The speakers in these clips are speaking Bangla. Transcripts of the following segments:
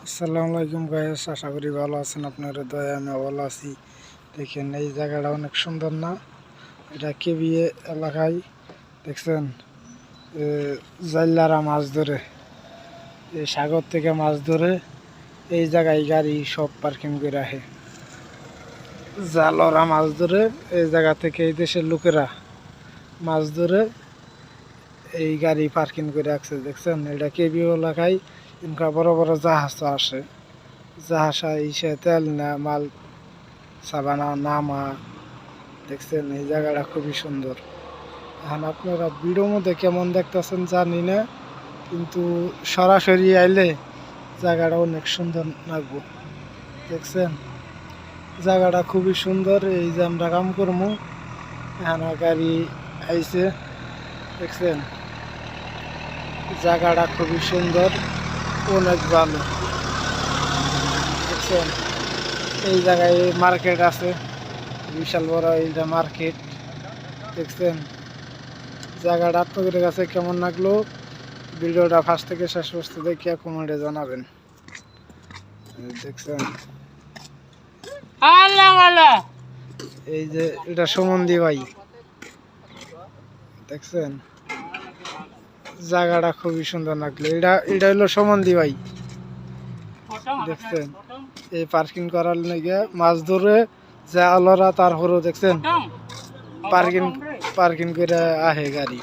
আসসালামু আলাইকুম গাইস, আশা করি ভালো আছেন। আপনার দয়া আমি ভালো আছি। দেখেন এই জায়গাটা অনেক সুন্দর না? এটা কেবিএ এলাকায় দেখছেন জাইলারা মাছ ধরে, এই সাগর থেকে মাছ ধরে এই জায়গায় গাড়ি সব পার্কিং করে রাখে। জালরা মাছ ধরে এই জায়গা থেকে এই দেশের লোকেরা মাছ ধরে এই গাড়ি পার্কিং করে রাখছে। দেখছেন এটা কেবিএ এলাকায় ইনকা বড় বড় জাহাজ আসে, জাহাজা ইসে তেল না মাল সাবানা নামা। দেখছেন এই জায়গাটা খুবই সুন্দর। এখন আপনারা ভিডিওর মধ্যে কেমন দেখতেছেন জানি না, কিন্তু সরাসরি আইলে জায়গাটা অনেক সুন্দর লাগবো। দেখছেন জায়গাটা খুবই সুন্দর। এই যে আমরা কাম করবো, এখানে গাড়ি আইছে। দেখছেন জায়গাটা খুবই সুন্দর, অনেক ভালো। দেখছেন এই জায়গায় মার্কেট আছে, বিশাল বড় এইটা মার্কেট। দেখছেন জায়গাটা আপনাদের কাছে কেমন লাগলো, ভিডিওটা ফার্স্ট থেকে শেষ পর্যন্ত দেখিয়া কমেন্টে জানাবেন। দেখছেন এই যে এটা সুমন্দি ভাই। দেখছেন জায়গাটা খুবই সুন্দর লাগলো। এটা হলো সুমন্দি ভাই। দেখছেন এই পার্কিং করার লেগে মাছ ধরে যা আলোরা তারপরেও দেখছেন পার্কিং পার্কিং করে আহে গাড়ি,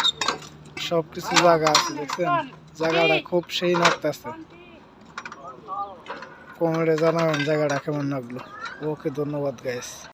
সবকিছু জায়গা আছে। দেখছেন জায়গাটা খুব সেই লাগতেছে। কমেন্টে জানাবেন জায়গাটা কেমন লাগলো। ওকে, ধন্যবাদ গাইস।